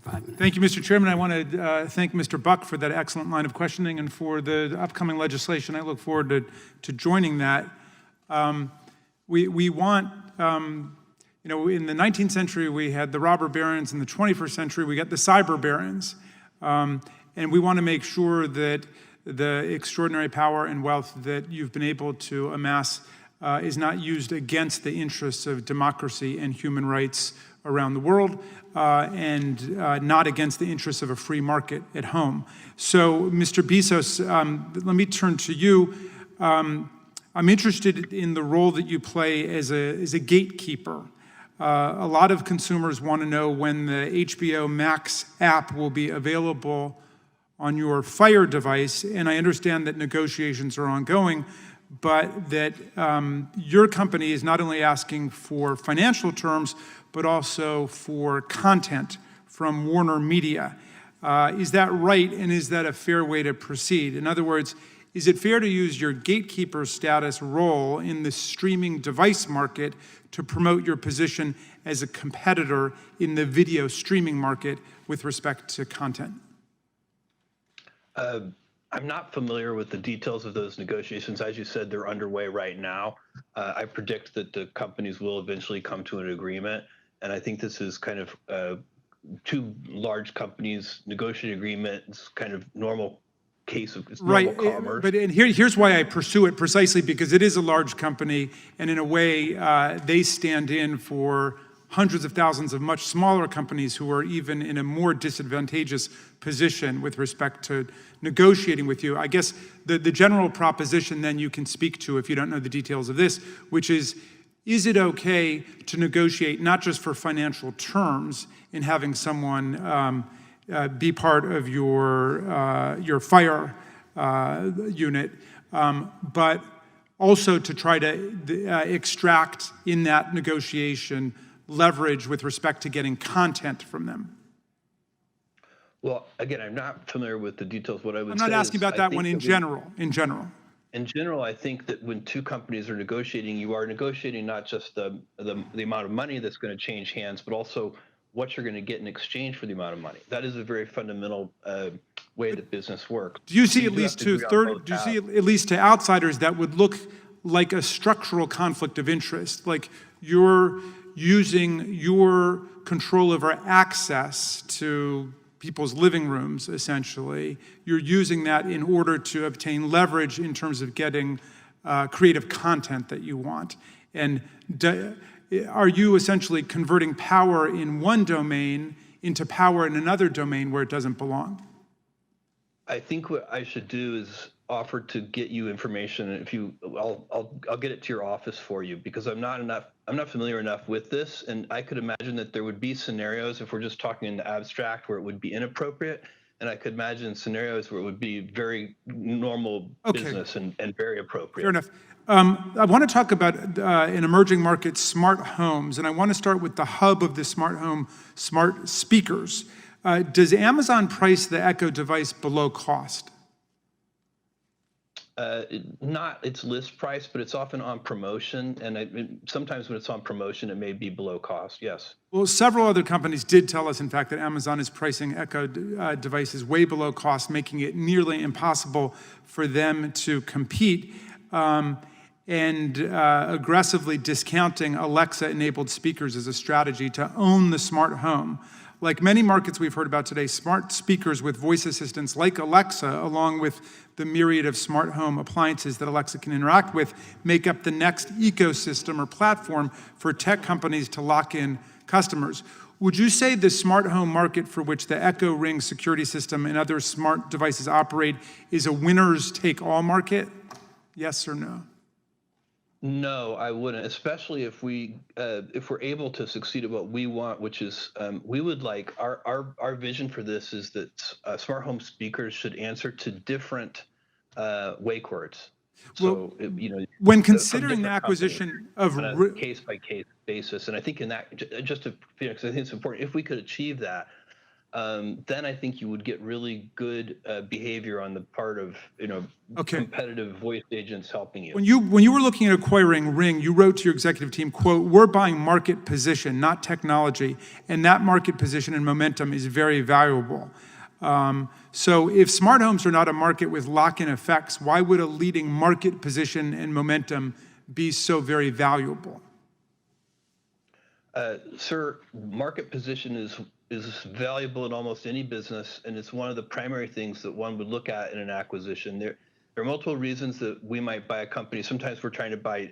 Thank you, Mr. Chairman. I want to thank Mr. Buck for that excellent line of questioning and for the upcoming legislation. I look forward to joining that. We want, you know, in the 19th century, we had the robber barons. In the 21st century, we got the cyber barons. And we want to make sure that the extraordinary power and wealth that you've been able to amass is not used against the interests of democracy and human rights around the world, and not against the interests of a free market at home. So, Mr. Bezos, let me turn to you. I'm interested in the role that you play as a gatekeeper. A lot of consumers want to know when the HBO Max app will be available on your Fire device, and I understand that negotiations are ongoing, but that your company is not only asking for financial terms, but also for content from Warner Media. Is that right, and is that a fair way to proceed? In other words, is it fair to use your gatekeeper status role in the streaming device market to promote your position as a competitor in the video streaming market with respect to content? I'm not familiar with the details of those negotiations. As you said, they're underway right now. I predict that the companies will eventually come to an agreement. And I think this is kind of two large companies negotiating agreement. It's kind of normal case of normal commerce. But here's why I pursue it, precisely because it is a large company, and in a way, they stand in for hundreds of thousands of much smaller companies who are even in a more disadvantageous position with respect to negotiating with you. I guess the general proposition then you can speak to if you don't know the details of this, which is it okay to negotiate not just for financial terms in having someone be part of your Fire unit, but also to try to extract in that negotiation leverage with respect to getting content from them? Well, again, I'm not familiar with the details. What I would say I'm not asking about that one in general. In general, I think that when two companies are negotiating, you are negotiating not just the amount of money that's going to change hands, but also what you're going to get in exchange for the amount of money. That is a very fundamental way that business works. Do you see at least to outsiders that would look like a structural conflict of interest, like you're using your control over access to people's living rooms, essentially, you're using that in order to obtain leverage in terms of getting creative content that you want? And are you essentially converting power in one domain into power in another domain where it doesn't belong? I think what I should do is offer to get you information. I'll get it to your office for you, because I'm not familiar enough with this, and I could imagine that there would be scenarios, if we're just talking in the abstract, where it would be inappropriate, and I could imagine scenarios where it would be very normal business and very appropriate. Fair enough. I want to talk about an emerging market, smart homes, and I want to start with the hub of the smart home, smart speakers. Does Amazon price the Echo device below cost? Not its list price, but it's often on promotion, and sometimes when it's on promotion, it may be below cost, yes. Well, several other companies did tell us, in fact, that Amazon is pricing Echo devices way below cost, making it nearly impossible for them to compete, and aggressively discounting Alexa-enabled speakers as a strategy to own the smart home. Like many markets we've heard about today, smart speakers with voice assistants like Alexa, along with the myriad of smart home appliances that Alexa can interact with, make up the next ecosystem or platform for tech companies to lock in customers. Would you say the smart home market for which the Echo Ring security system and other smart devices operate is a winners take all market? Yes or no? No, I wouldn't, especially if we're able to succeed at what we want, which is we would like our vision for this is that smart home speakers should answer to different wake words. Well, So when considering the acquisition of on a case-by-case basis, and I think in that, just to Phoenix, I think it's important if we could achieve that. then I think you would get really good behavior on the part of competitive voice agents helping you. When you were looking at acquiring Ring, you wrote to your executive team, quote, "We're buying market position, not technology, and that market position and momentum is very valuable." So if smart homes are not a market with lock-in effects, why would a leading market position and momentum be so very valuable? Sir, market position is valuable in almost any business, and it's one of the primary things that one would look at in an acquisition. There are multiple reasons that we might buy a company. Sometimes we're trying to buy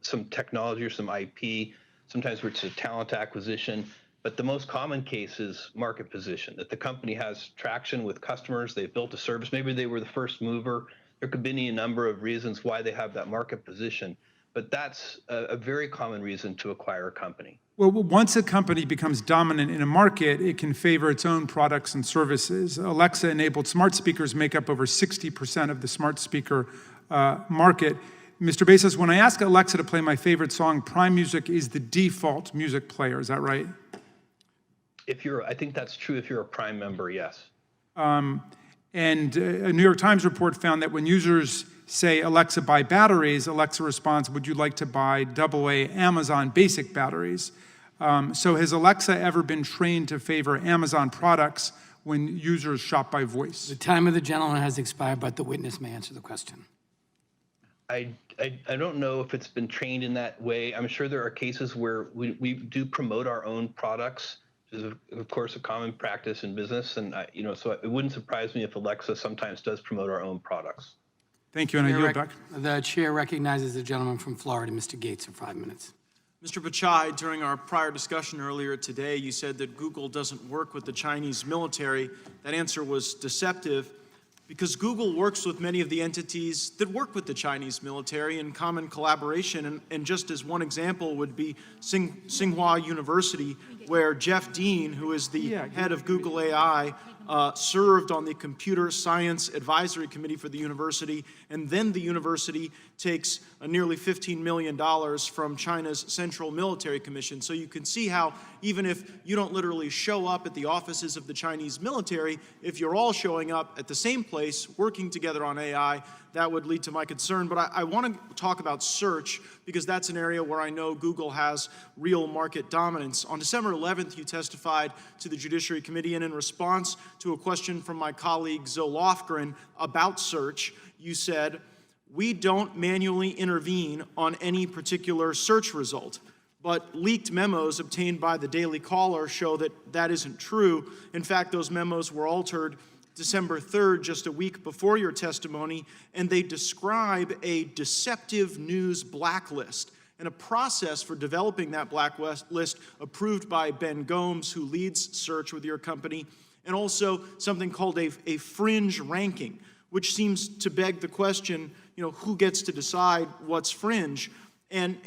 some technology or some IP. Sometimes it's a talent acquisition. But the most common case is market position, that the company has traction with customers, they've built a service, maybe they were the first mover. There could be any number of reasons why they have that market position, but that's a very common reason to acquire a company. Well, once a company becomes dominant in a market, it can favor its own products and services. Alexa-enabled smart speakers make up over 60% of the smart speaker market. Mr. Bezos, when I ask Alexa to play my favorite song, Prime Music is the default music player. Is that right? I think that's true if you're a Prime member, yes. And a New York Times report found that when users say, "Alexa, buy batteries," Alexa responds, "Would you like to buy AA Amazon basic batteries?" So has Alexa ever been trained to favor Amazon products when users shop by voice? The time of the gentleman has expired, but the witness may answer the question. I don't know if it's been trained in that way. I'm sure there are cases where we do promote our own products, which is of course a common practice in business, and so it wouldn't surprise me if Alexa sometimes does promote our own products. Thank you, and I yield back. The chair recognizes the gentleman from Florida, Mr. Gaetz, for 5 minutes. Mr. Pichai, during our prior discussion earlier today, you said that Google doesn't work with the Chinese military. That answer was deceptive because Google works with many of the entities that work with the Chinese military in common collaboration. And just as one example would be Tsinghua University, where Jeff Dean, who is the head of Google AI, served on the Computer Science Advisory Committee for the university, and then the university takes nearly $15 million from China's Central Military Commission. So you can see how even if you don't literally show up at the offices of the Chinese military, if you're all showing up at the same place, working together on AI, that would lead to my concern. But I want to talk about search because that's an area where I know Google has real market dominance. On December 11th, you testified to the Judiciary Committee, and in response to a question from my colleague Zoe Lofgren about search, you said, "We don't manually intervene on any particular search result." But leaked memos obtained by the Daily Caller show that that isn't true. In fact, those memos were altered December 3rd, just a week before your testimony, and they describe a deceptive news blacklist and a process for developing that blacklist approved by Ben Gomes, who leads search with your company, and also something called a fringe ranking, which seems to beg the question, who gets to decide what's fringe? And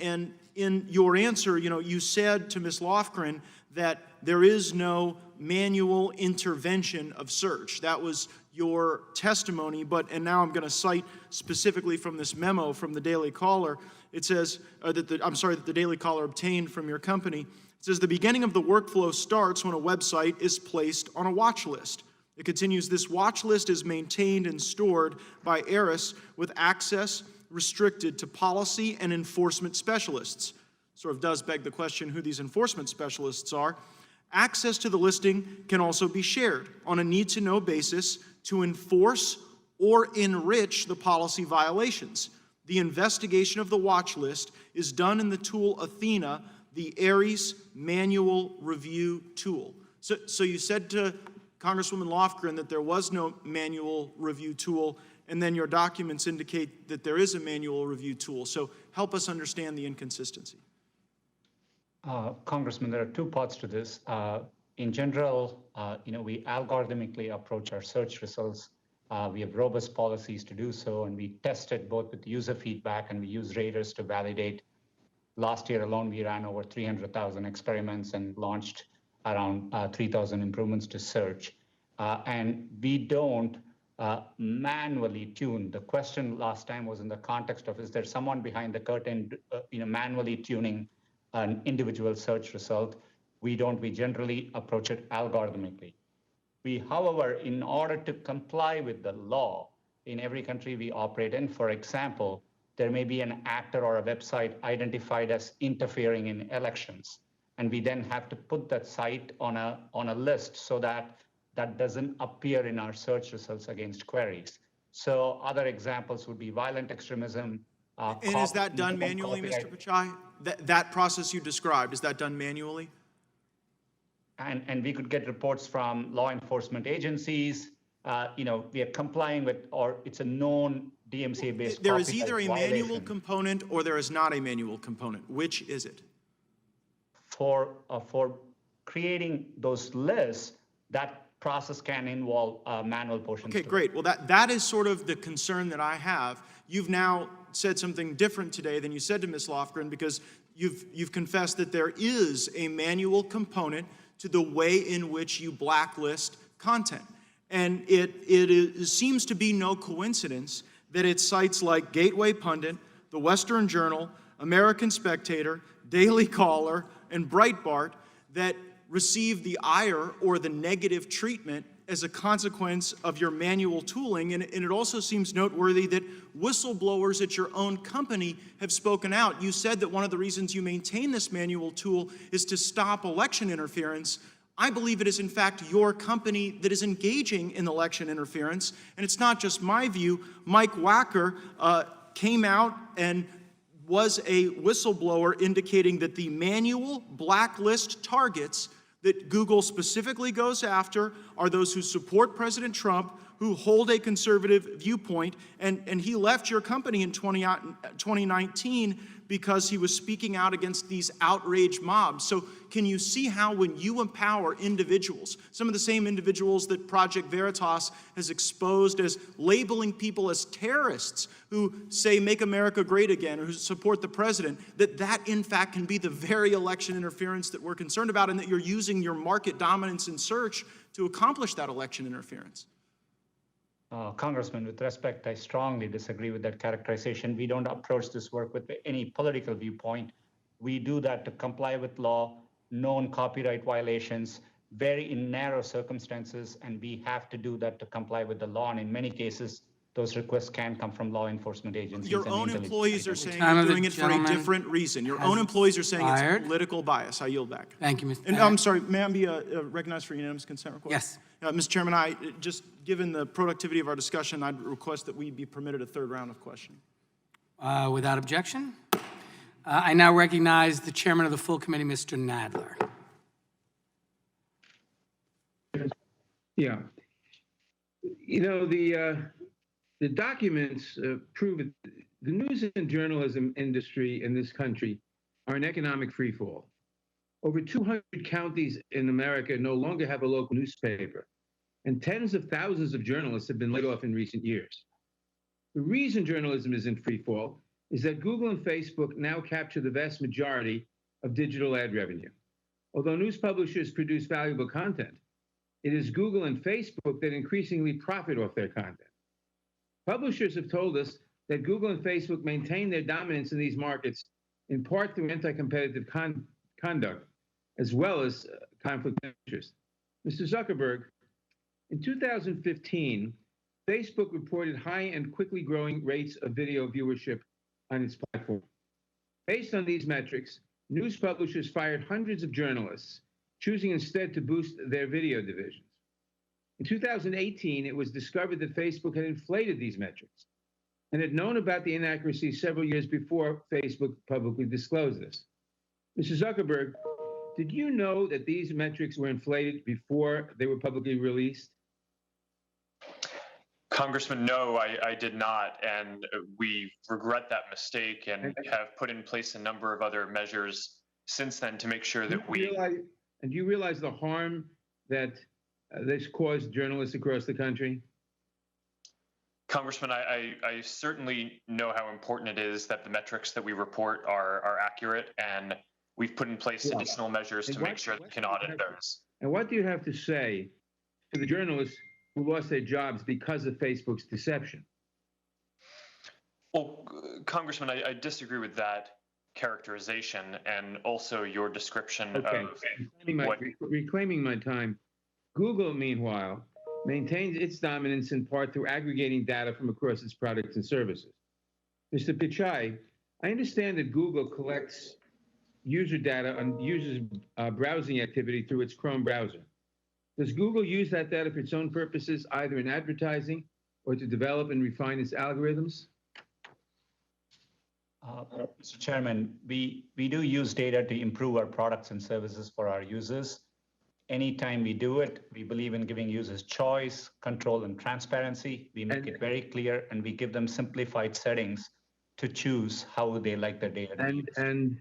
in your answer, you said to Ms. Lofgren that there is no manual intervention of search. That was your testimony, and now I'm going to cite specifically from this memo from the Daily Caller. It says, that the Daily Caller obtained from your company. It says, "The beginning of the workflow starts when a website is placed on a watch list." It continues, "This watch list is maintained and stored by ARIS with access restricted to policy and enforcement specialists." Sort of does beg the question who these enforcement specialists are. "Access to the listing can also be shared on a need-to-know basis to enforce or enrich the policy violations. The investigation of the watch list is done in the tool Athena, the ARIS manual review tool." So you said to Congresswoman Lofgren that there was no manual review tool, and then your documents indicate that there is a manual review tool. So help us understand the inconsistency. Congressman, there are two parts to this. In general, we algorithmically approach our search results. We have robust policies to do so, and we test it both with user feedback and we use raters to validate. Last year alone, we ran over 300,000 experiments and launched around 3,000 improvements to search. And we don't manually tune. The question last time was in the context of, is there someone behind the curtain, manually tuning an individual search result? We don't. We generally approach it algorithmically. However, in order to comply with the law in every country we operate in, for example, there may be an actor or a website identified as interfering in elections. And we then have to put that site on a list so that that doesn't appear in our search results against queries. So other examples would be violent extremism. And is that done manually, Mr. Pichai? That process you described, is that done manually? And we could get reports from law enforcement agencies. We are complying with, or it's a known DMCA-based. There is either a manual component or there is not a manual component. Which is it? For creating those lists, that process can involve manual portions. Okay, great. Well, that is sort of the concern that I have. You've now said something different today than you said to Ms. Lofgren, because you've confessed that there is a manual component to the way in which you blacklist content. And it seems to be no coincidence that it's sites like Gateway Pundit, The Western Journal, American Spectator, Daily Caller, and Breitbart that receive the ire or the negative treatment as a consequence of your manual tooling. And it also seems noteworthy that whistleblowers at your own company have spoken out. You said that one of the reasons you maintain this manual tool is to stop election interference. I believe it is, in fact, your company that is engaging in election interference. And it's not just my view. Mike Wacker came out and was a whistleblower indicating that the manual blacklist targets that Google specifically goes after are those who support President Trump, who hold a conservative viewpoint, and he left your company in 2019 because he was speaking out against these outraged mobs. So can you see how when you empower individuals, some of the same individuals that Project Veritas has exposed as labeling people as terrorists who say make America great again or who support the president, that in fact can be the very election interference that we're concerned about, and that you're using your market dominance in search to accomplish that election interference? Congressman, with respect, I strongly disagree with that characterization. We don't approach this work with any political viewpoint. We do that to comply with law, known copyright violations, very in narrow circumstances, and we have to do that to comply with the law. And in many cases, those requests can come from law enforcement agencies. Your own employees are saying you're doing it for a different reason. Your own employees are saying it's political bias. I yield back. Thank you, Mr. And I'm sorry, may I be recognized for unanimous consent request? Yes. Mr. Chairman, just given the productivity of our discussion, I'd request that we be permitted a third round of questioning. Without objection. I now recognize the chairman of the full committee, Mr. Nadler. Yeah. You know, the documents prove it. The news and journalism industry in this country are an economic freefall. Over 200 counties in America no longer have a local newspaper, and tens of thousands of journalists have been laid off in recent years. The reason journalism is in freefall is that Google and Facebook now capture the vast majority of digital ad revenue. Although news publishers produce valuable content, it is Google and Facebook that increasingly profit off their content. Publishers have told us that Google and Facebook maintain their dominance in these markets in part through anti-competitive conduct, as well as conflict of interest. Mr. Zuckerberg, in 2015, Facebook reported high and quickly growing rates of video viewership on its platform. Based on these metrics, news publishers fired hundreds of journalists, choosing instead to boost their video divisions. In 2018, it was discovered that Facebook had inflated these metrics and had known about the inaccuracies several years before Facebook publicly disclosed this. Mr. Zuckerberg, did you know that these metrics were inflated before they were publicly released? Congressman, no, I did not, and we regret that mistake and have put in place a number of other measures since then to make sure that do you realize the harm that this caused journalists across the country? Congressman, I certainly know how important it is that the metrics that we report are accurate, and we've put in place additional measures to make sure that we can audit those. And what do you have to say to the journalists who lost their jobs because of Facebook's deception? Well, Congressman, I disagree with that characterization and also your description of what... Reclaiming my time, Google, meanwhile, maintains its dominance in part through aggregating data from across its products and services. Mr. Pichai, I understand that Google collects user data on users' browsing activity through its Chrome browser. Does Google use that data for its own purposes, either in advertising or to develop and refine its algorithms? Mr. Chairman, we do use data to improve our products and services for our users. Anytime we do it, we believe in giving users choice, control, and transparency. We make it very clear, and we give them simplified settings to choose how they like their data to use. And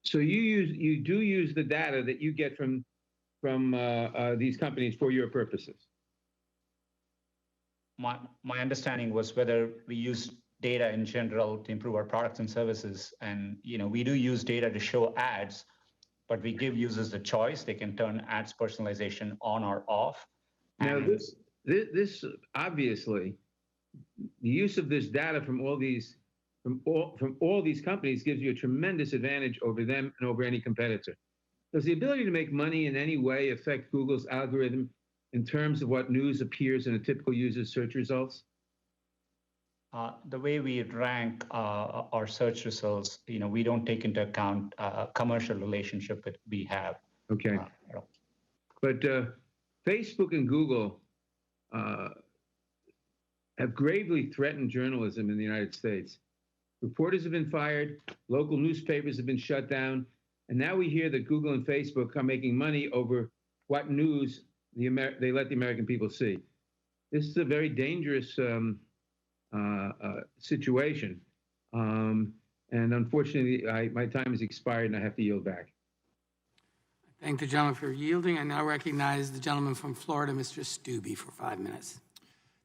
so you do use the data that you get from these companies for your purposes. My understanding was whether we use data in general to improve our products and services, and we do use data to show ads, but we give users the choice. They can turn ads personalization on or off. Now, this obviously, the use of this data from all these companies gives you a tremendous advantage over them and over any competitor. Does the ability to make money in any way affect Google's algorithm in terms of what news appears in a typical user's search results? The way we rank our search results, we don't take into account a commercial relationship that we have. Okay. But Facebook and Google have gravely threatened journalism in the United States. Reporters have been fired, local newspapers have been shut down, and now we hear that Google and Facebook are making money over what news they let the American people see. This is a very dangerous situation. And unfortunately, my time has expired and I have to yield back. Thank the gentleman for yielding. I now recognize the gentleman from Florida, Mr. Steube, for 5 minutes.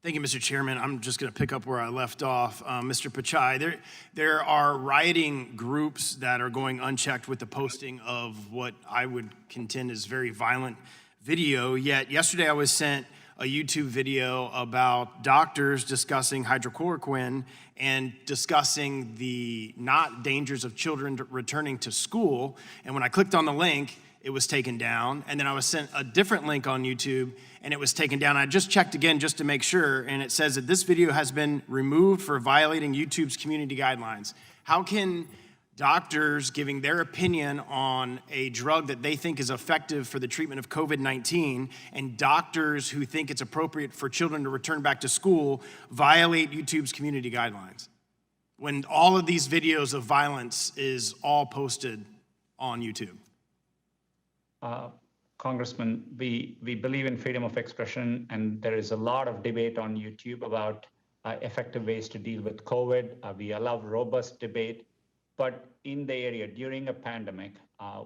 Thank you, Mr. Chairman. I'm just going to pick up where I left off. Mr. Pichai, there are rioting groups that are going unchecked with the posting of what I would contend is very violent video, yet yesterday I was sent a YouTube video about doctors discussing hydrochloroquine and discussing the not dangers of children returning to school. And when I clicked on the link, it was taken down. And then I was sent a different link on YouTube and it was taken down. I just checked again just to make sure, and it says that this video has been removed for violating YouTube's community guidelines. How can doctors giving their opinion on a drug that they think is effective for the treatment of COVID-19 and doctors who think it's appropriate for children to return back to school violate YouTube's community guidelines when all of these videos of violence is all posted on YouTube? Congressman, we believe in freedom of expression, and there is a lot of debate on YouTube about effective ways to deal with COVID. We allow robust debate. But in the area during a pandemic,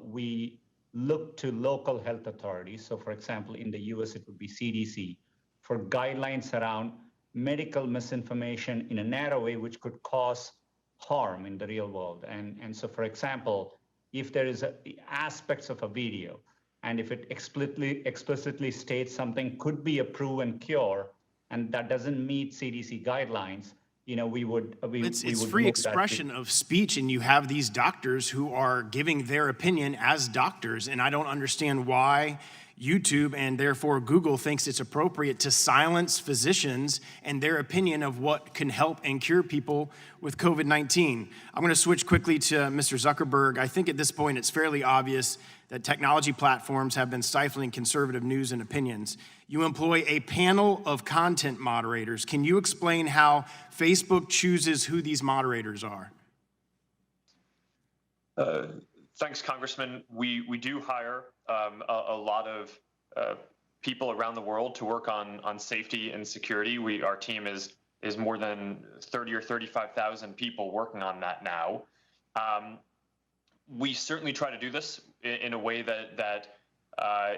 we look to local health authorities. So for example, in the US, it would be CDC for guidelines around medical misinformation in a narrow way, which could cause harm in the real world. And so for example, if there is aspects of a video, and if it explicitly states something could be a proven cure, and that doesn't meet CDC guidelines, it's free expression of speech, and you have these doctors who are giving their opinion as doctors, and I don't understand why YouTube and therefore Google thinks it's appropriate to silence physicians and their opinion of what can help and cure people with COVID-19. I'm going to switch quickly to Mr. Zuckerberg. I think at this point it's fairly obvious that technology platforms have been stifling conservative news and opinions. You employ a panel of content moderators. Can you explain how Facebook chooses who these moderators are? Thanks, Congressman. We do hire a lot of people around the world to work on safety and security. Our team is more than 30 or 35,000 people working on that now. We certainly try to do this in a way that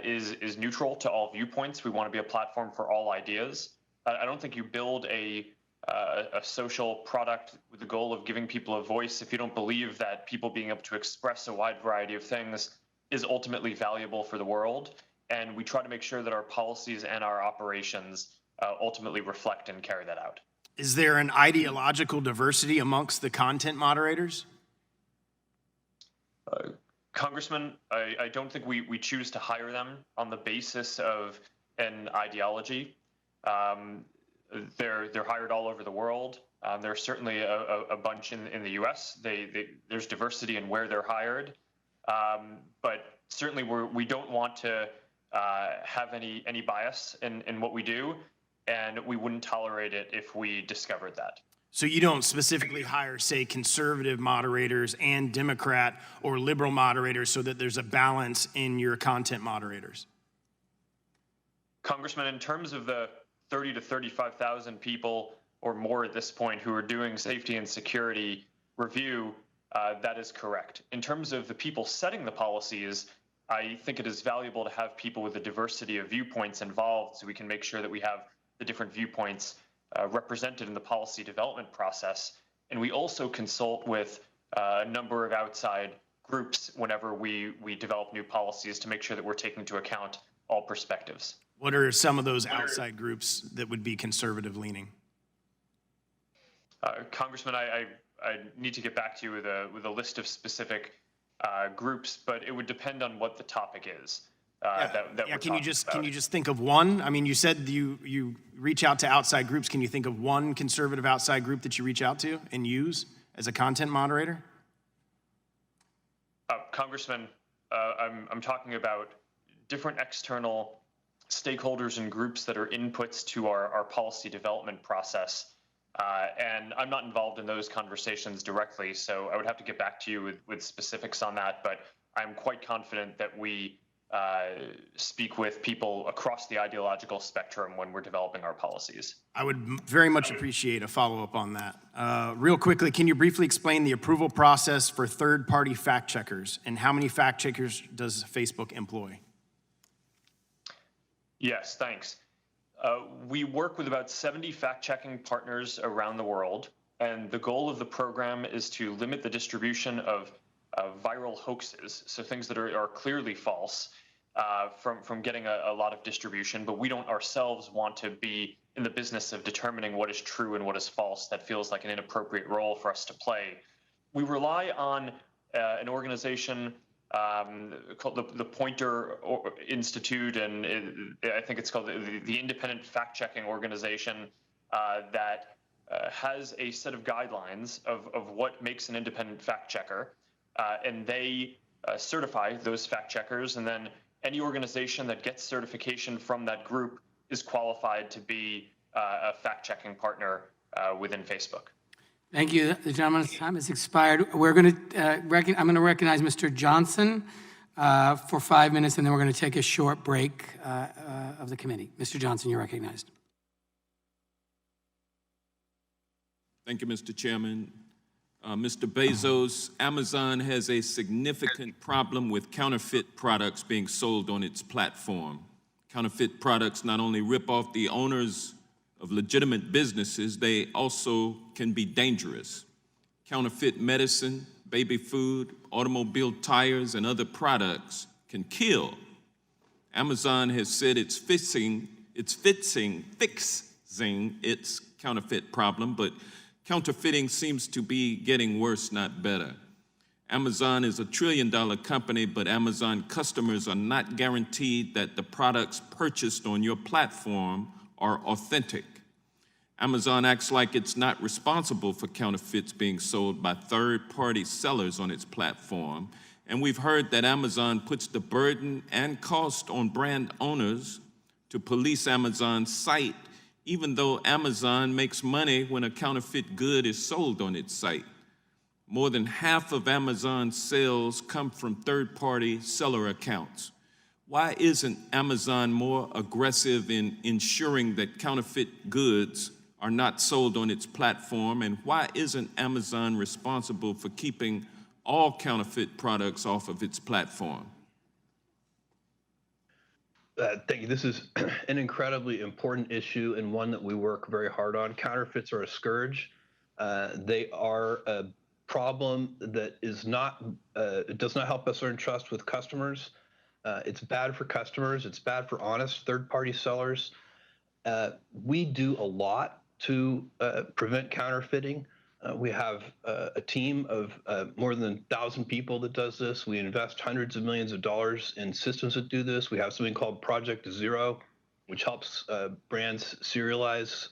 is neutral to all viewpoints. We want to be a platform for all ideas. I don't think you build a social product with the goal of giving people a voice if you don't believe that people being able to express a wide variety of things is ultimately valuable for the world. And we try to make sure that our policies and our operations ultimately reflect and carry that out. Is there an ideological diversity amongst the content moderators? Congressman, I don't think we choose to hire them on the basis of an ideology. They're hired all over the world. There's certainly a bunch in the U.S. There's diversity in where they're hired, but certainly we don't want to have any bias in what we do, and we wouldn't tolerate it if we discovered that. So you don't specifically hire, say, conservative moderators and Democrat or liberal moderators so that there's a balance in your content moderators? Congressman, in terms of the 30 to 35,000 people or more at this point who are doing safety and security review, that is correct. In terms of the people setting the policies, I think it is valuable to have people with a diversity of viewpoints involved so we can make sure that we have the different viewpoints represented in the policy development process. And we also consult with a number of outside groups whenever we develop new policies to make sure that we're taking into account all perspectives. What are some of those outside groups that would be conservative leaning? Congressman, I need to get back to you with a list of specific groups, but it would depend on what the topic is. Can you just think of one? I mean, you said you reach out to outside groups. Can you think of one conservative outside group that you reach out to and use as a content moderator? Congressman, I'm talking about different external stakeholders and groups that are inputs to our policy development process. And I'm not involved in those conversations directly, so I would have to get back to you with specifics on that. But I'm quite confident that we speak with people across the ideological spectrum when we're developing our policies. I would very much appreciate a follow-up on that. Real quickly, can you briefly explain the approval process for third-party fact checkers and how many fact checkers does Facebook employ? Yes, thanks. We work with about 70 fact-checking partners around the world, and the goal of the program is to limit the distribution of viral hoaxes, so things that are clearly false, from getting a lot of distribution, but we don't ourselves want to be in the business of determining what is true and what is false. That feels like an inappropriate role for us to play. We rely on an organization called the Pointer Institute, and I think it's called the Independent Fact-Checking Organization, that has a set of guidelines of what makes an independent fact-checker, and they certify those fact-checkers, and then any organization that gets certification from that group is qualified to be a fact-checking partner within Facebook. Thank you. The gentleman's time has expired. We're going to I'm going to recognize Mr. Johnson for 5 minutes, and then we're going to take a short break of the committee. Mr. Johnson, you're recognized. Thank you, Mr. Chairman. Mr. Bezos, Amazon has a significant problem with counterfeit products being sold on its platform. Counterfeit products not only rip off the owners of legitimate businesses, they also can be dangerous. Counterfeit medicine, baby food, automobile tires, and other products can kill. Amazon has said it's fixing its counterfeit problem, but counterfeiting seems to be getting worse, not better. Amazon is a $1 trillion company, but Amazon customers are not guaranteed that the products purchased on your platform are authentic. Amazon acts like it's not responsible for counterfeits being sold by third-party sellers on its platform, and we've heard that Amazon puts the burden and cost on brand owners to police Amazon's site, even though Amazon makes money when a counterfeit good is sold on its site. More than half of Amazon's sales come from third-party seller accounts. Why isn't Amazon more aggressive in ensuring that counterfeit goods are not sold on its platform? And why isn't Amazon responsible for keeping all counterfeit products off of its platform? Thank you. This is an incredibly important issue and one that we work very hard on. Counterfeits are a scourge. They are a problem that is not, it does not help us earn trust with customers. It's bad for customers. It's bad for honest third-party sellers. We do a lot to prevent counterfeiting. We have a team of more than 1,000 people that does this. We invest hundreds of millions of dollars in systems that do this. We have something called Project Zero, which helps brands serialize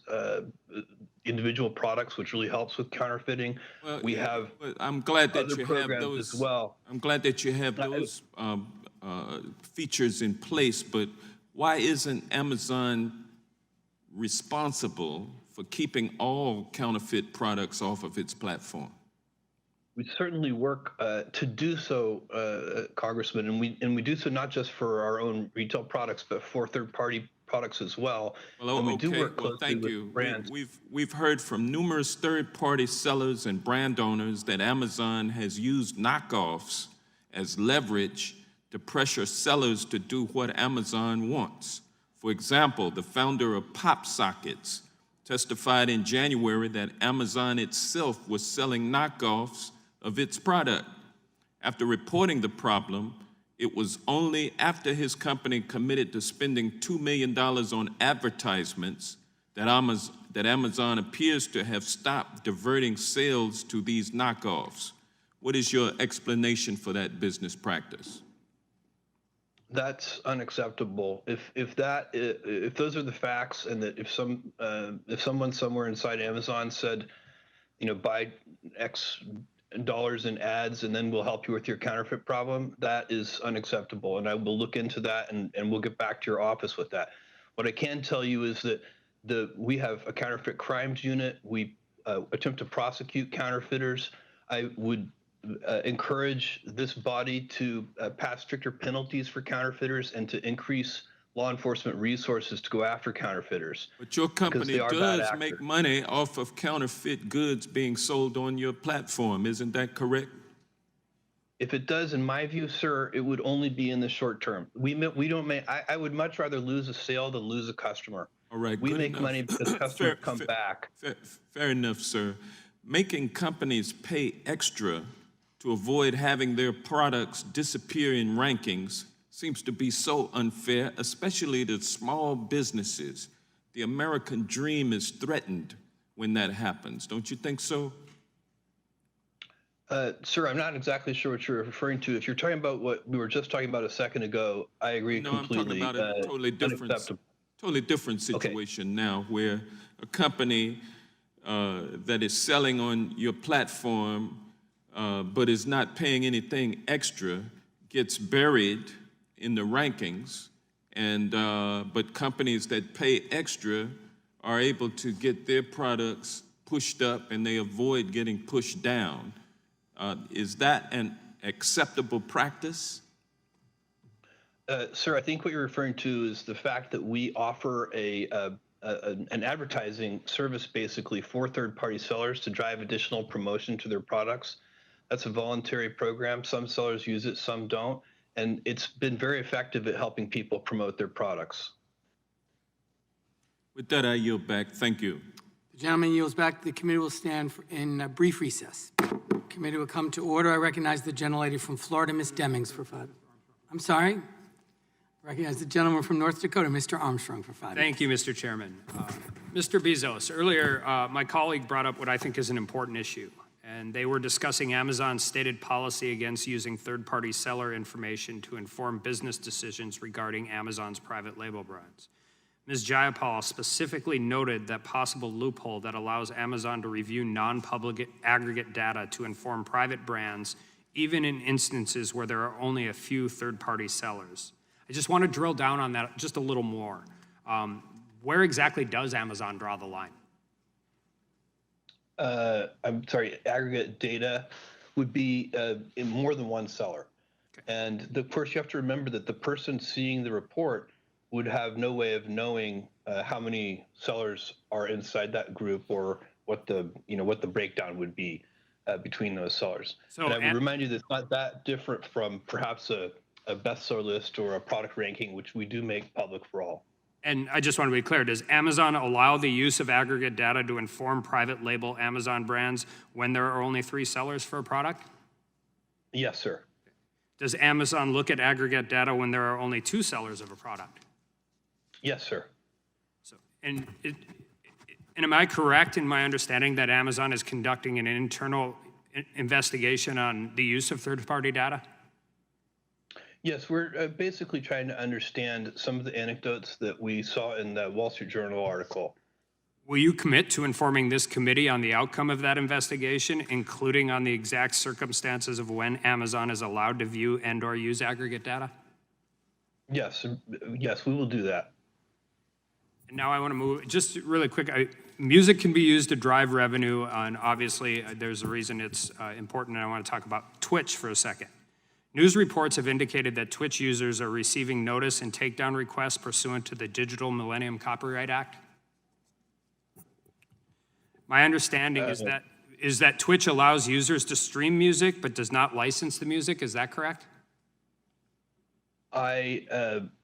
individual products, which really helps with counterfeiting. Well, We yeah, have but I'm glad that other you have programs those as well. I'm glad that you have those features in place, but why isn't Amazon responsible for keeping all counterfeit products off of its platform? We certainly work to do so, Congressman, and we do so not just for our own retail products, but for third-party products as well. Well, and we okay. do work Well, closely thank with you. brands. We've heard from numerous third-party sellers and brand owners that Amazon has used knockoffs as leverage to pressure sellers to do what Amazon wants. For example, the founder of Pop Sockets testified in January that Amazon itself was selling knockoffs of its product. After reporting the problem, it was only after his company committed to spending $2 million on advertisements that Amazon appears to have stopped diverting sales to these knockoffs. What is your explanation for that business practice? That's unacceptable. If those are the facts, and that if someone somewhere inside Amazon said, buy X dollars in ads and then we'll help you with your counterfeit problem, that is unacceptable. And I will look into that and we'll get back to your office with that. What I can tell you is that we have a counterfeit crimes unit. We attempt to prosecute counterfeiters. I would encourage this body to pass stricter penalties for counterfeiters and to increase law enforcement resources to go after counterfeiters. But your company bad does actors. make money off of counterfeit goods being sold on your platform, isn't that correct? If it does, in my view, sir, it would only be in the short term. We don't make. I would much rather lose a sale than lose a customer. All right, We good make enough. money because customers come back. Fair enough, sir. Making companies pay extra to avoid having their products disappear in rankings seems to be so unfair, especially to small businesses. The American dream is threatened when that happens. Don't you think so? Sir, I'm not exactly sure what you're referring to. If you're talking about what we were just talking about a second ago, I agree completely. I'm talking about a totally different situation now, where a company that is selling on your platform but is not paying anything extra gets buried in the rankings, and but companies that pay extra are able to get their products pushed up and they avoid getting pushed down. Is that an acceptable practice? Sir, I think what you're referring to is the fact that we offer an advertising service basically for third-party sellers to drive additional promotion to their products. That's a voluntary program. Some sellers use it, some don't. And it's been very effective at helping people promote their products. With that, I yield back. Thank you. The gentleman yields back. The committee will stand in a brief recess. Committee will come to order. I recognize the gentlelady from Florida, Ms. Demings, for 5. I'm sorry. I recognize the gentleman from North Dakota, Mr. Armstrong, for 5 minutes. Thank you, Mr. Chairman. Mr. Bezos, earlier my colleague brought up what I think is an important issue, and they were discussing Amazon's stated policy against using third-party seller information to inform business decisions regarding Amazon's private label brands. Ms. Jayapal specifically noted that possible loophole that allows Amazon to review non-public aggregate data to inform private brands, even in instances where there are only a few third-party sellers. I just want to drill down on that just a little more. Where exactly does Amazon draw the line? I'm sorry, aggregate data would be in more than one seller. Okay. And of course, you have to remember that the person seeing the report would have no way of knowing how many sellers are inside that group, or what the breakdown would be between those sellers. So, and I would remind you that it's not that different from perhaps a bestseller list or a product ranking, which we do make public for all. And I just want to be clear, does Amazon allow the use of aggregate data to inform private label Amazon brands when there are only 3 sellers for a product? Yes, sir. Does Amazon look at aggregate data when there are only 2 sellers of a product? Yes, sir. So, and And am I correct in my understanding that Amazon is conducting an internal investigation on the use of third-party data? Yes, we're basically trying to understand some of the anecdotes that we saw in the Wall Street Journal article. Will you commit to informing this committee on the outcome of that investigation, including on the exact circumstances of when Amazon is allowed to view and/or use aggregate data? Yes, yes, we will do that. And now I want to move, just really quick, music can be used to drive revenue, and obviously there's a reason it's important, and I want to talk about Twitch for a second. News reports have indicated that Twitch users are receiving notice and takedown requests pursuant to the Digital Millennium Copyright Act. My understanding is that Twitch allows users to stream music but does not license the music. Is that correct? I'm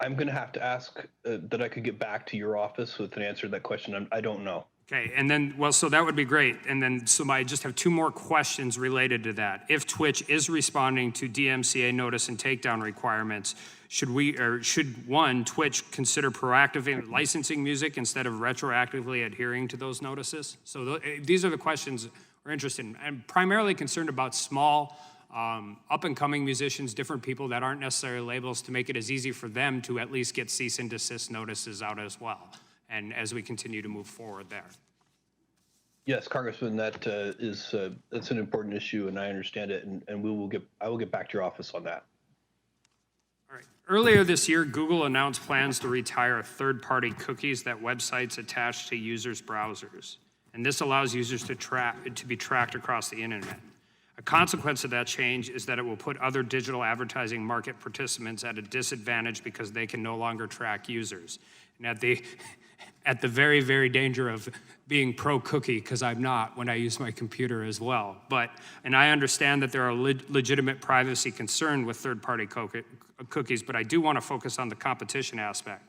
going to have to ask that I could get back to your office with an answer to that question. I don't know. Okay, and then, well, so that would be great. And then, so I just have two more questions related to that. If Twitch is responding to DMCA notice and takedown requirements, should Twitch consider proactively licensing music instead of retroactively adhering to those notices? So these are the questions we're interested in. I'm primarily concerned about small, up-and-coming musicians, different people that aren't necessarily labels, to make it as easy for them to at least get cease and desist notices out as well. And as we continue to move forward there. Yes, Congressman, that's an important issue, and I understand it, and I will get back to your office on that. All right. Earlier this year, Google announced plans to retire third-party cookies that websites attach to users' browsers, and this allows users to be tracked across the internet. A consequence of that change is that it will put other digital advertising market participants at a disadvantage because they can no longer track users. And at the very, very danger of being pro-cookie, because I'm not when I use my computer as well. And I understand that there are legitimate privacy concerns with third-party cookies, but I do want to focus on the competition aspect.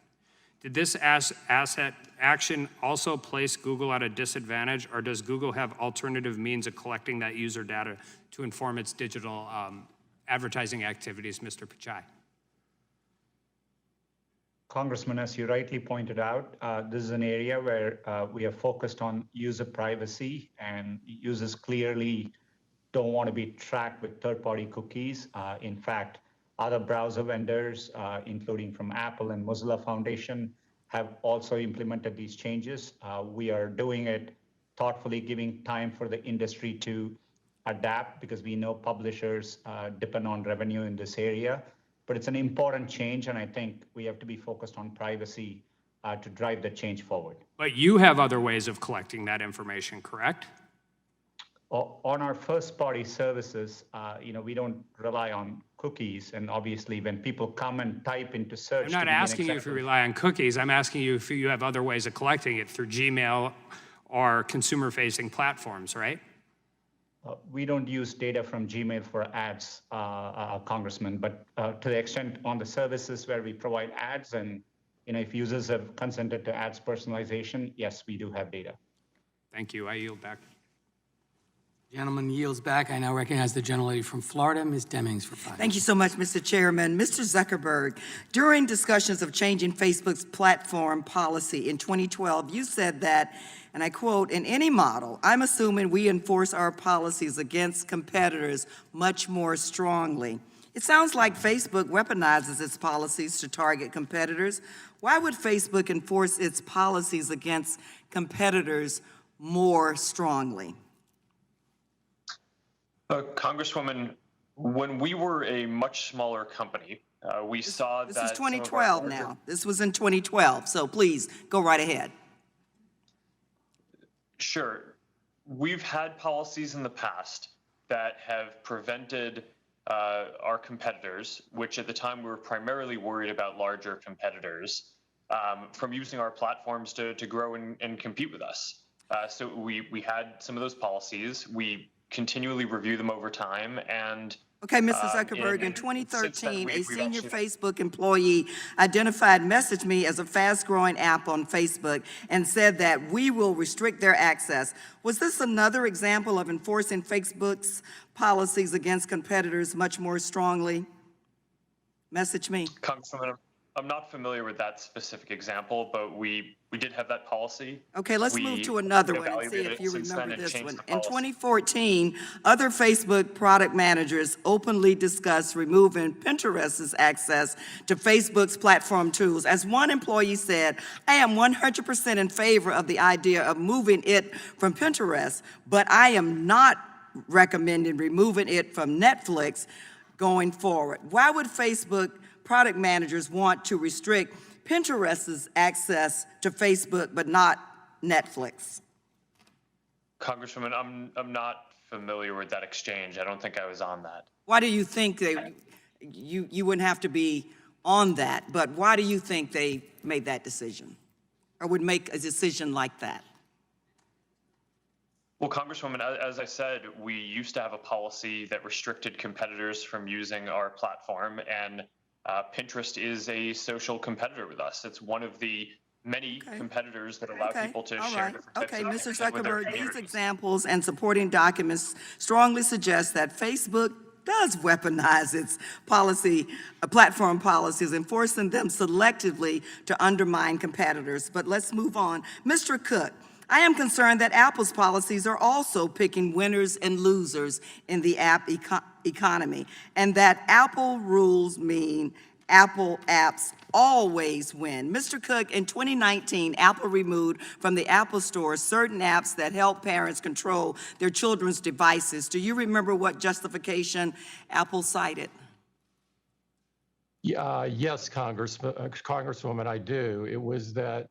Did this asset action also place Google at a disadvantage, or does Google have alternative means of collecting that user data to inform its digital advertising activities, Mr. Pichai? Congressman, as you rightly pointed out, this is an area where we are focused on user privacy, and users clearly don't want to be tracked with third-party cookies. In fact, other browser vendors, including from Apple and Mozilla Foundation, have also implemented these changes. We are doing it thoughtfully, giving time for the industry to adapt, because we know publishers depend on revenue in this area. But it's an important change, and I think we have to be focused on privacy to drive the change forward. But you have other ways of collecting that information, correct? On our first-party services, we don't rely on cookies, and obviously when people come and type into search. I'm not asking you if you rely on cookies. I'm asking you if you have other ways of collecting it through Gmail or consumer-facing platforms, right? We don't use data from Gmail for ads, Congressman, but to the extent on the services where we provide ads, and if users have consented to ads personalization, yes, we do have data. Thank you. I yield back. Gentleman yields back. I now recognize the gentlelady from Florida, Ms. Demings, for 5 minutes. Thank you so much, Mr. Chairman. Mr. Zuckerberg, during discussions of changing Facebook's platform policy in 2012, you said that, and I quote, "In any model, I'm assuming we enforce our policies against competitors much more strongly." It sounds like Facebook weaponizes its policies to target competitors. Why would Facebook enforce its policies against competitors more strongly? Congresswoman, when we were a much smaller company, we saw that— This is 2012 now. This was in 2012, so please go right ahead. Sure. We've had policies in the past that have prevented our competitors, which at the time we were primarily worried about larger competitors, from using our platforms to grow and compete with us. So we had some of those policies. We continually review them over time, and okay, Mr. Zuckerberg, in 2013, a senior Facebook employee identified MessageMe as a fast-growing app on Facebook and said that we will restrict their access. Was this another example of enforcing Facebook's policies against competitors much more strongly? MessageMe. I'm not familiar with that specific example, but we did have that policy. Okay, let's We move to another one and see evaluated if it you since then remember and this changed one. the In policy. 2014, other Facebook product managers openly discussed removing Pinterest's access to Facebook's platform tools. As one employee said, I am 100% in favor of the idea of moving it from Pinterest, but I am not recommending removing it from Netflix going forward. Why would Facebook product managers want to restrict Pinterest's access to Facebook, but not Netflix? Congresswoman, I'm not familiar with that exchange. I don't think I was on that. Why do you think you wouldn't have to be on that, but why do you think they made that decision or would make a decision like that? Well, Congresswoman, as I said, we used to have a policy that restricted competitors from using our platform, and Pinterest is a social competitor with us. It's one of the many competitors that allow people to share different types of Mr. content with their Zuckerberg, these communities. examples and supporting documents strongly suggest that Facebook does weaponize its platform policies, enforcing them selectively to undermine competitors. But let's move on. Mr. Cook, I am concerned that Apple's policies are also picking winners and losers in the app economy, and that Apple rules mean Apple apps always win. Mr. Cook, in 2019, Apple removed from the Apple Store certain apps that help parents control their children's devices. Do you remember what justification Apple cited? Yes, Congresswoman, I do. It was that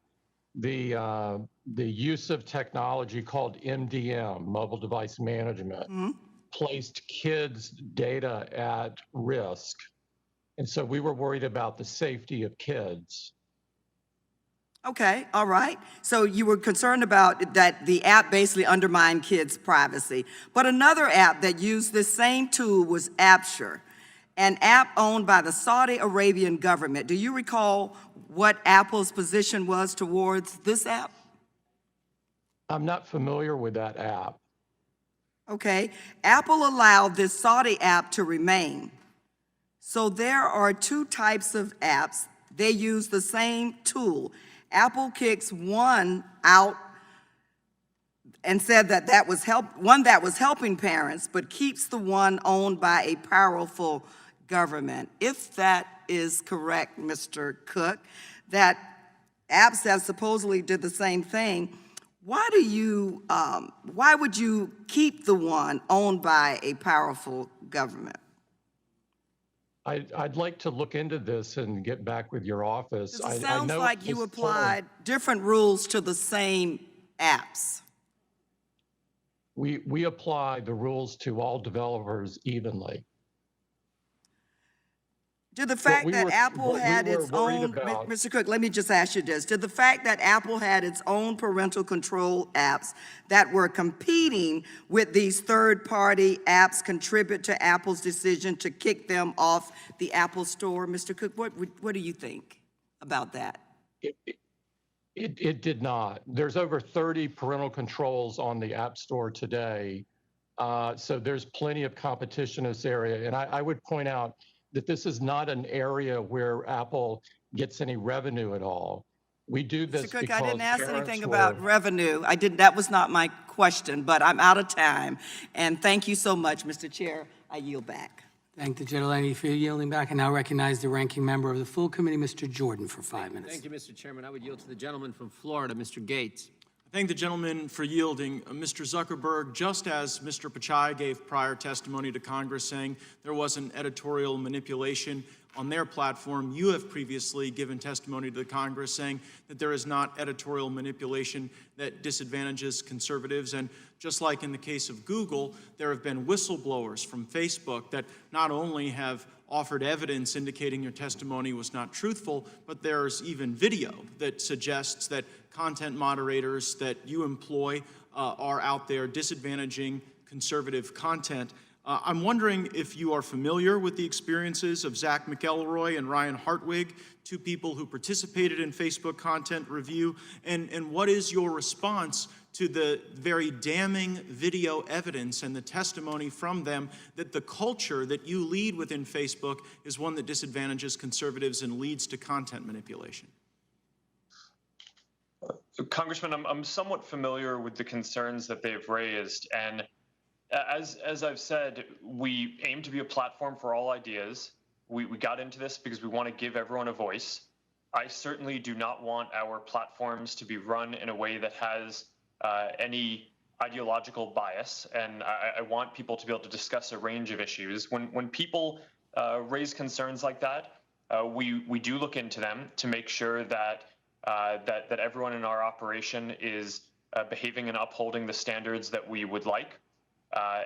the use of technology called MDM, mobile device management, placed kids' data at risk. And so we were worried about the safety of kids. Okay, all right. So you were concerned about that the app basically undermined kids' privacy. But another app that used this same tool was Appsure, an app owned by the Saudi Arabian government. Do you recall what Apple's position was towards this app? I'm not familiar with that app. Okay, Apple allowed this Saudi app to remain. So there are two types of apps. They use the same tool. Apple kicks one out and said that that was one that was helping parents, but keeps the one owned by a powerful government. If that is correct, Mr. Cook, that apps that supposedly did the same thing, why would you keep the one owned by a powerful government? I'd like to look into this and get back with your office. It sounds like you applied different rules to the same apps. We apply the rules to all developers evenly. Did the fact that Apple had its own, Mr. Cook, let me just ask you this. Did the fact that Apple had its own parental control apps that were competing with these third-party apps contribute to Apple's decision to kick them off the Apple Store? Mr. Cook, what do you think about that? It did not. There's over 30 parental controls on the App Store today. So there's plenty of competition in this area. And I would point out that this is not an area where Apple gets any revenue at all. We do this Mr. Cook, because I didn't ask parents anything about revenue. That was not my question, but I'm out of time. And thank you so much, Mr. Chair. I yield back. Thank the gentlelady for yielding back. I now recognize the ranking member of the full committee, Mr. Jordan, for 5 minutes. Thank you, Mr. Chairman. I would yield to the gentleman from Florida, Mr. Gaetz. I thank the gentleman for yielding. Mr. Zuckerberg, just as Mr. Pichai gave prior testimony to Congress saying there wasn't editorial manipulation on their platform, you have previously given testimony to the Congress saying that there is not editorial manipulation that disadvantages conservatives. And just like in the case of Google, there have been whistleblowers from Facebook that not only have offered evidence indicating your testimony was not truthful, but there's even video that suggests that content moderators that you employ are out there disadvantaging conservative content. I'm wondering if you are familiar with the experiences of Zach McElroy and Ryan Hartwig, two people who participated in Facebook content review, and what is your response to the very damning video evidence and the testimony from them that the culture that you lead within Facebook is one that disadvantages conservatives and leads to content manipulation? Congressman, I'm somewhat familiar with the concerns that they've raised, and as I've said, we aim to be a platform for all ideas. We got into this because we want to give everyone a voice. I certainly do not want our platforms to be run in a way that has any ideological bias, and I want people to be able to discuss a range of issues. When people raise concerns like that, we do look into them to make sure that that everyone in our operation is behaving and upholding the standards that we would like.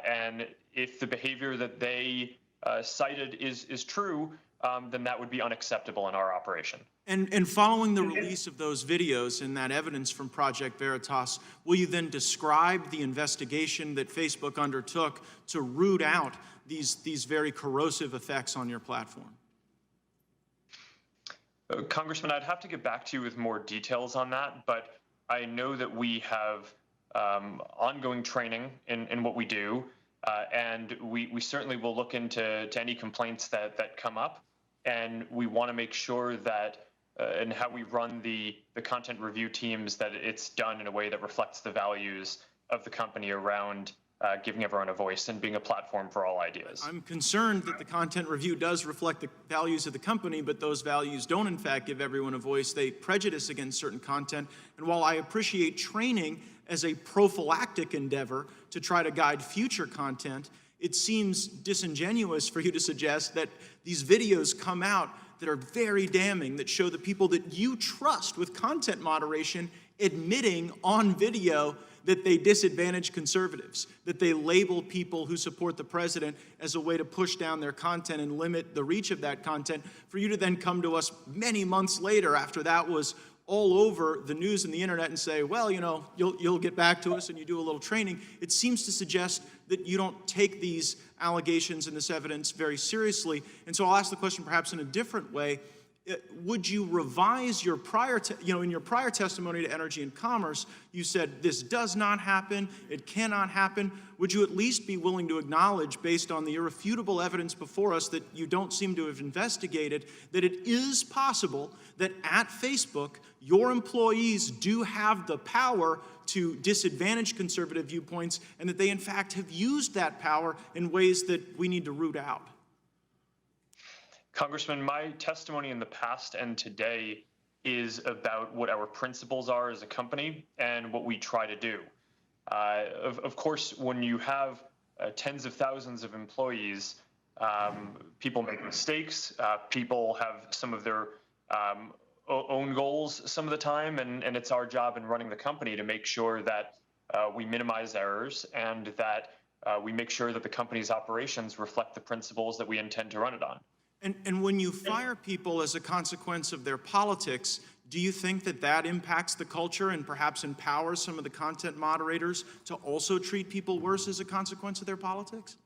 And if the behavior that they cited is true, then that would be unacceptable in our operation. And following the release of those videos and that evidence from Project Veritas, will you then describe the investigation that Facebook undertook to root out these very corrosive effects on your platform? Congressman, I'd have to get back to you with more details on that, but I know that we have ongoing training in what we do, and we certainly will look into any complaints that come up, and we want to make sure that and how we run the content review teams, that it's done in a way that reflects the values of the company around giving everyone a voice and being a platform for all ideas. I'm concerned that the content review does reflect the values of the company, but those values don't in fact give everyone a voice. They prejudice against certain content. And while I appreciate training as a prophylactic endeavor to try to guide future content, it seems disingenuous for you to suggest that these videos come out that are very damning, that show the people that you trust with content moderation admitting on video that they disadvantage conservatives, that they label people who support the president as a way to push down their content and limit the reach of that content, for you to then come to us many months later after that was all over the news and the internet and say, well, you know, you'll get back to us and you do a little training. It seems to suggest that you don't take these allegations and this evidence very seriously. And so I'll ask the question perhaps in a different way. Would you revise your prior, in your prior testimony to Energy and Commerce, you said this does not happen, it cannot happen. Would you at least be willing to acknowledge, based on the irrefutable evidence before us that you don't seem to have investigated, that it is possible that at Facebook, your employees do have the power to disadvantage conservative viewpoints, and that they in fact have used that power in ways that we need to root out? Congressman, my testimony in the past and today is about what our principles are as a company and what we try to do. Of course, when you have tens of thousands of employees, people make mistakes, people have some of their own goals some of the time, and it's our job in running the company to make sure that we minimize errors and that we make sure that the company's operations reflect the principles that we intend to run it on. And when you fire people as a consequence of their politics, do you think that that impacts the culture and perhaps empowers some of the content moderators to also treat people worse as a consequence of their politics?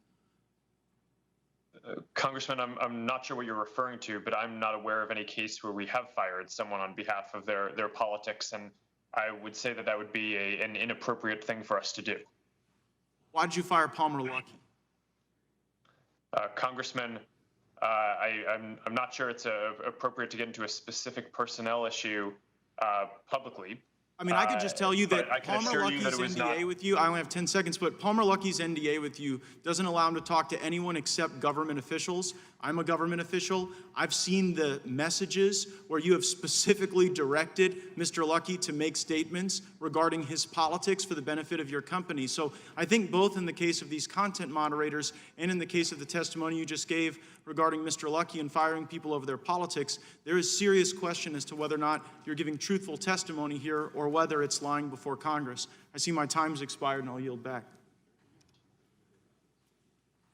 Congressman, I'm not sure what you're referring to, but I'm not aware of any case where we have fired someone on behalf of their politics, and I would say that that would be an inappropriate thing for us to do. Why did you fire Palmer Luckey? Congressman, I'm not sure it's appropriate to get into a specific personnel issue publicly. I mean, I could just tell you that Palmer Luckey's NDA with you, I only have 10 seconds, but Palmer Luckey's NDA with you doesn't allow him to talk to anyone except government officials. I'm a government official. I've seen the messages where you have specifically directed Mr. Luckey to make statements regarding his politics for the benefit of your company. So I think both in the case of these content moderators and in the case of the testimony you just gave regarding Mr. Luckey and firing people over their politics, there is serious question as to whether or not you're giving truthful testimony here or whether it's lying before Congress. I see my time's expired and I'll yield back.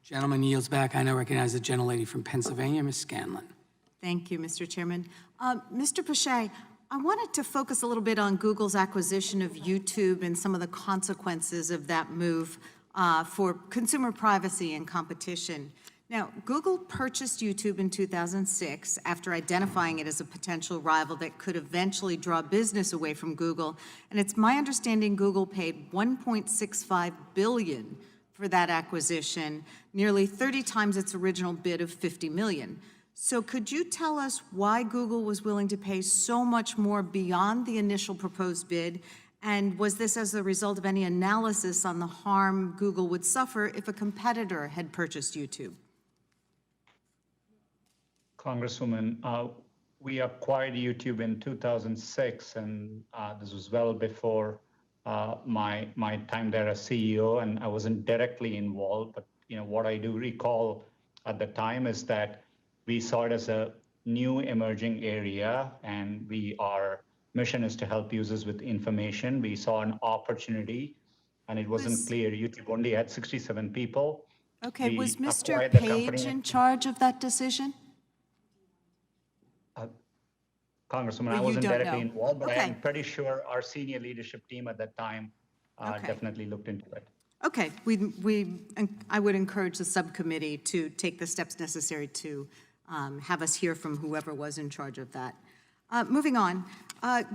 Gentleman yields back. I now recognize the gentlelady from Pennsylvania, Ms. Scanlon. Thank you, Mr. Chairman. Mr. Pichai, I wanted to focus a little bit on Google's acquisition of YouTube and some of the consequences of that move for consumer privacy and competition. Now, Google purchased YouTube in 2006 after identifying it as a potential rival that could eventually draw business away from Google. And it's my understanding Google paid $1.65 billion for that acquisition, nearly 30 times its original bid of $50 million. So could you tell us why Google was willing to pay so much more beyond the initial proposed bid? And was this as a result of any analysis on the harm Google would suffer if a competitor had purchased YouTube? Congresswoman, we acquired YouTube in 2006, and this was well before my time there as CEO, and I wasn't directly involved. But what I do recall at the time is that we saw it as a new emerging area, and our mission is to help users with information. We saw an opportunity, and it wasn't clear. YouTube only had 67 people. Okay, was Mr. Page in charge of that decision? Congresswoman, I wasn't directly involved, but I'm pretty sure our senior leadership team at that time definitely looked into it. Okay, I would encourage the subcommittee to take the steps necessary to have us hear from whoever was in charge of that. Moving on,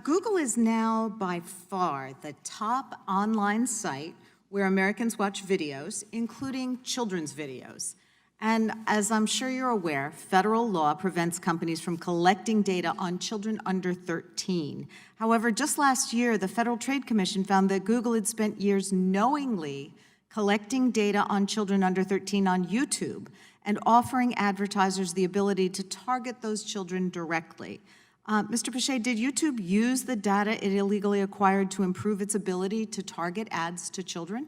Google is now by far the top online site where Americans watch videos, including children's videos. And as I'm sure you're aware, federal law prevents companies from collecting data on children under 13. However, just last year, the Federal Trade Commission found that Google had spent years knowingly collecting data on children under 13 on YouTube and offering advertisers the ability to target those children directly. Mr. Pichai, did YouTube use the data it illegally acquired to improve its ability to target ads to children?